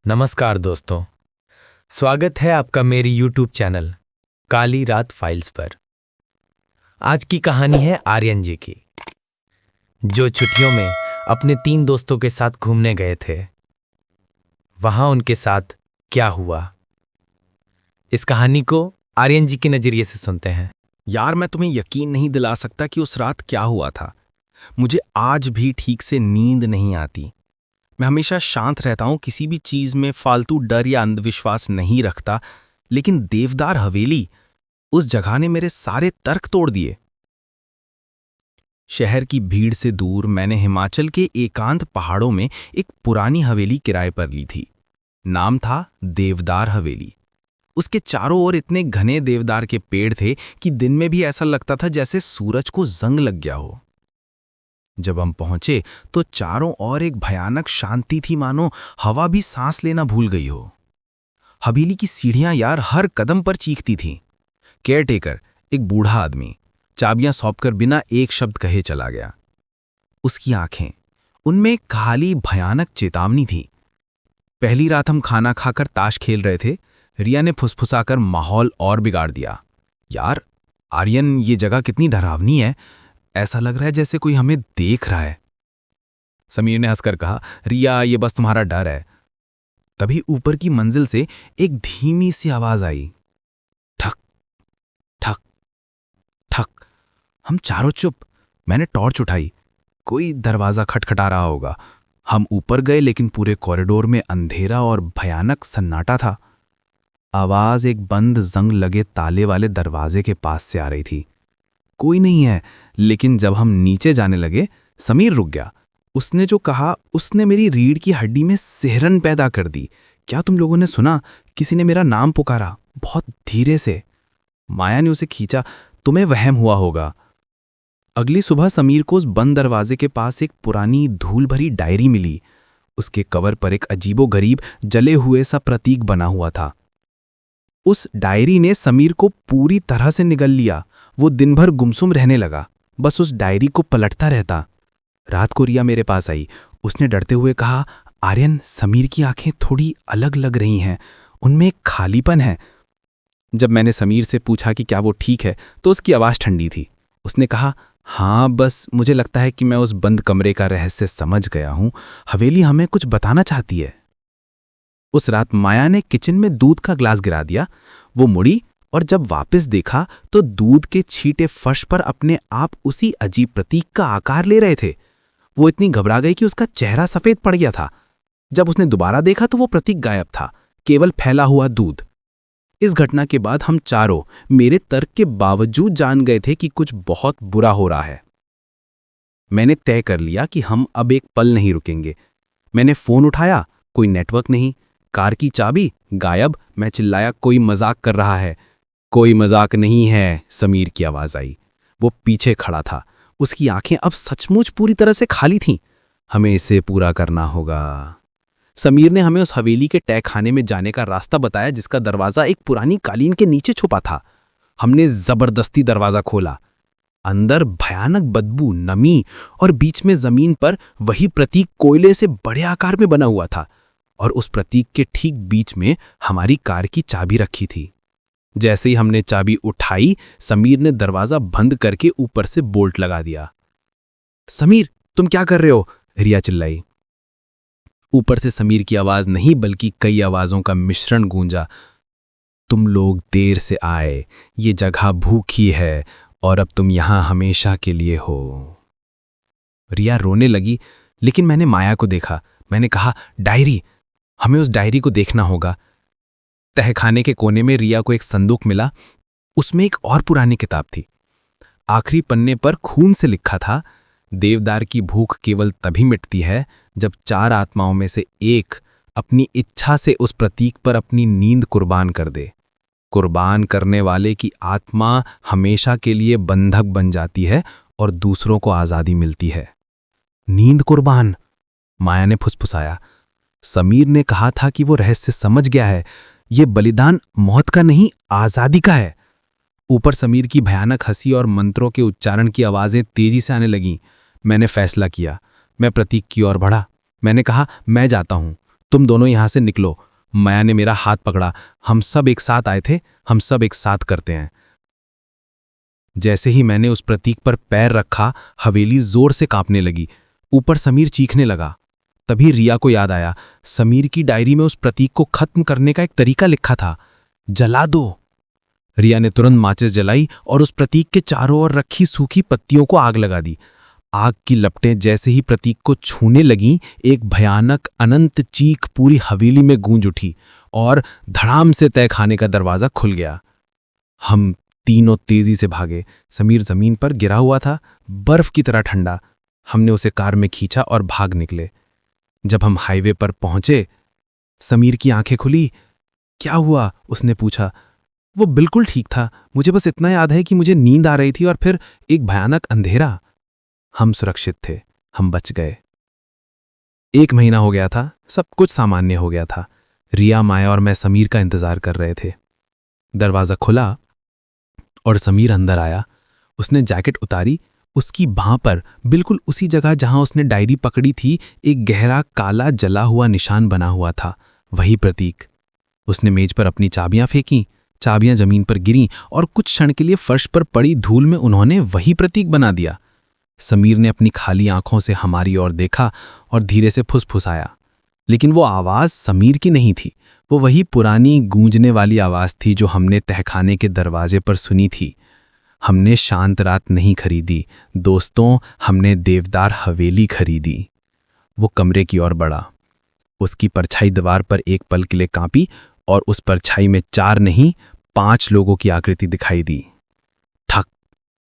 नमस्कार दोस्तों, स्वागत है आपका मेरी YouTube चैनल काली रात फाइल्स पर। आज की कहानी है आर्यन जी की, जो छुट्टियों में अपने 3 दोस्तों के साथ घूमने गए थे। वहां उनके साथ क्या हुआ, इस कहानी को आर्यन जी के नजरिए से सुनते हैं। यार, मैं तुम्हें यकीन नहीं दिला सकता कि उस रात क्या हुआ था। मुझे आज भी ठीक से नींद नहीं आती। मैं हमेशा शांत रहता हूं, किसी भी चीज में फालतू डर या अंधविश्वास नहीं रखता, लेकिन देवदार हवेली, उस जगह ने मेरे सारे तर्क तोड़ दिए। शहर की भीड़ से दूर मैंने हिमाचल के एकांत पहाड़ों में एक पुरानी हवेली किराए पर ली थी। नाम था देवदार हवेली। उसके चारों ओर इतने घने देवदार के पेड़ थे कि दिन में भी ऐसा लगता था जैसे सूरज को जंग लग गया हो। जब हम पहुंचे तो चारों ओर एक भयानक शांति थी, मानो हवा भी सांस लेना भूल गई हो। हवेली की सीढ़ियां यार हर कदम पर चीखती थीं। केयरटेकर, एक बूढ़ा आदमी, चाबियां सौंपकर बिना एक शब्द कहे चला गया। उसकी आंखें, उनमें एक खाली भयानक चेतावनी थी। पहली रात हम खाना खाकर ताश खेल रहे थे। रिया ने फुसफुसाकर माहौल और बिगाड़ दिया। यार आर्यन, ये जगह कितनी डरावनी है। ऐसा लग रहा है जैसे कोई हमें देख रहा है। समीर ने हंसकर कहा, रिया, ये बस तुम्हारा डर है। तभी ऊपर की मंजिल से एक धीमी सी आवाज आई, ठक ठक ठक। हम चारों चुप। मैंने टॉर्च उठाई। कोई दरवाजा खटखटा रहा होगा। हम ऊपर गए, लेकिन पूरे कॉरिडोर में अंधेरा और भयानक सन्नाटा था। आवाज एक बंद जंग लगे ताले वाले दरवाजे के पास से आ रही थी। कोई नहीं है, लेकिन जब हम नीचे जाने लगे, समीर रुक गया। उसने जो कहा, उसने मेरी रीढ़ की हड्डी में सिहरन पैदा कर दी। क्या तुम लोगों ने सुना? किसी ने मेरा नाम पुकारा, बहुत धीरे से। माया ने उसे खींचा, तुम्हें वहम हुआ होगा। अगली सुबह समीर को उस बंद दरवाजे के पास एक पुरानी धूल भरी डायरी मिली। उसके कवर पर एक अजीबोगरीब जले हुए सा प्रतीक बना हुआ था। उस डायरी ने समीर को पूरी तरह से निगल लिया। वो दिन भर गुमसुम रहने लगा, बस उस डायरी को पलटता रहता। रात को रिया मेरे पास आई। उसने डरते हुए कहा, आर्यन, समीर की आंखें थोड़ी अलग लग रही हैं, उनमें एक खालीपन है। जब मैंने समीर से पूछा कि क्या वो ठीक है, तो उसकी आवाज़ ठंडी थी। उसने कहा, हाँ, बस मुझे लगता है कि मैं उस बंद कमरे का रहस्य समझ गया हूँ। हवेली हमें कुछ बताना चाहती है। उस रात माया ने किचन में दूध का ग्लास गिरा दिया। वो मुड़ी और जब वापस देखा तो दूध के छींटे फर्श पर अपने आप उसी अजीब प्रतीक का आकार ले रहे थे। वो इतनी घबरा गई कि उसका चेहरा सफेद पड़ गया था। जब उसने दोबारा देखा तो वो प्रतीक गायब था, केवल फैला हुआ दूध। इस घटना के बाद हम चारों मेरे तर्क के बावजूद जान गए थे कि कुछ बहुत बुरा हो रहा है। मैंने तय कर लिया कि हम अब एक पल नहीं रुकेंगे। मैंने फोन उठाया, कोई नेटवर्क नहीं। कार की चाबी गायब। मैं चिल्लाया, कोई मजाक कर रहा है। कोई मजाक नहीं है, समीर की आवाज आई। वो पीछे खड़ा था। उसकी आंखें अब सचमुच पूरी तरह से खाली थीं। हमें इसे पूरा करना होगा। समीर ने हमें उस हवेली के तहखाने में जाने का रास्ता बताया, जिसका दरवाजा एक पुरानी कालीन के नीचे छुपा था। हमने जबरदस्ती दरवाजा खोला। अंदर भयानक बदबू, नमी और बीच में जमीन पर वही प्रतीक कोयले से बड़े आकार में बना हुआ था। और उस प्रतीक के ठीक बीच में हमारी कार की चाबी रखी थी। जैसे ही हमने चाबी उठाई, समीर ने दरवाजा बंद करके ऊपर से बोल्ट लगा दिया। समीर, तुम क्या कर रहे हो? रिया चिल्लाई। ऊपर से समीर की आवाज नहीं, बल्कि कई आवाजों का मिश्रण गूंजा। तुम लोग देर से आए, ये जगह भूखी है और अब तुम यहां हमेशा के लिए हो। रिया रोने लगी, लेकिन मैंने माया को देखा। मैंने कहा, डायरी, हमें उस डायरी को देखना होगा। तहखाने के कोने में रिया को एक संदूक मिला। उसमें एक और पुरानी किताब थी। आखिरी पन्ने पर खून से लिखा था, देवदार की भूख केवल तभी मिटती है जब 4 आत्माओं में से एक अपनी इच्छा से उस प्रतीक पर अपनी नींद कुर्बान कर दे। कुर्बान करने वाले की आत्मा हमेशा के लिए बंधक बन जाती है और दूसरों को आज़ादी मिलती है। नींद कुर्बान, माया ने फुसफुसाया। समीर ने कहा था कि वो रहस्य समझ गया है। ये बलिदान मौत का नहीं, आज़ादी का है। ऊपर समीर की भयानक हंसी और मंत्रों के उच्चारण की आवाज़ें तेजी से आने लगीं। मैंने फैसला किया। मैं प्रतीक की ओर बढ़ा। मैंने कहा, मैं जाता हूं, तुम दोनों यहां से निकलो। माया ने मेरा हाथ पकड़ा। हम सब एक साथ आए थे, हम सब एक साथ करते हैं। जैसे ही मैंने उस प्रतीक पर पैर रखा, हवेली जोर से कांपने लगी। ऊपर समीर चीखने लगा। तभी रिया को याद आया, समीर की डायरी में उस प्रतीक को खत्म करने का एक तरीका लिखा था। जला दो। रिया ने तुरंत माचिस जलाई और उस प्रतीक के चारों ओर रखी सूखी पत्तियों को आग लगा दी। आग की लपटें जैसे ही प्रतीक को छूने लगीं, एक भयानक अनंत चीख पूरी हवेली में गूंज उठी और धड़ाम से तहखाने का दरवाजा खुल गया। हम तीनों तेजी से भागे। समीर जमीन पर गिरा हुआ था, बर्फ की तरह ठंडा। हमने उसे कार में खींचा और भाग निकले। जब हम हाईवे पर पहुंचे, समीर की आंखें खुली। क्या हुआ? उसने पूछा। वो बिल्कुल ठीक था, मुझे बस इतना याद है कि मुझे नींद आ रही थी और फिर एक भयानक अंधेरा। हम सुरक्षित थे, हम बच गए। 1 महीना हो गया था, सब कुछ सामान्य हो गया था। रिया, माया और मैं समीर का इंतजार कर रहे थे। दरवाजा खुला और समीर अंदर आया। उसने जैकेट उतारी। उसकी बांह पर, बिल्कुल उसी जगह जहां उसने डायरी पकड़ी थी, एक गहरा काला जला हुआ निशान बना हुआ था, वही प्रतीक। उसने मेज पर अपनी चाबियां फेंकी। चाबियां जमीन पर गिरीं और कुछ क्षण के लिए फर्श पर पड़ी धूल में उन्होंने वही प्रतीक बना दिया। समीर ने अपनी खाली आंखों से हमारी ओर देखा और धीरे से फुसफुसाया। लेकिन वो आवाज समीर की नहीं थी। वो वही पुरानी गूंजने वाली आवाज थी जो हमने तहखाने के दरवाजे पर सुनी थी। हमने शांत रात नहीं खरीदी दोस्तों, हमने देवदार हवेली खरीदी। वो कमरे की ओर बढ़ा। उसकी परछाई दीवार पर एक पल के लिए कांपी और उस परछाई में 4 नहीं 5 लोगों की आकृति दिखाई दी। ठक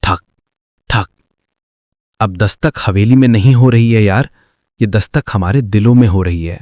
ठक ठक। अब दस्तक हवेली में नहीं हो रही है यार, ये दस्तक हमारे दिलों में हो रही है।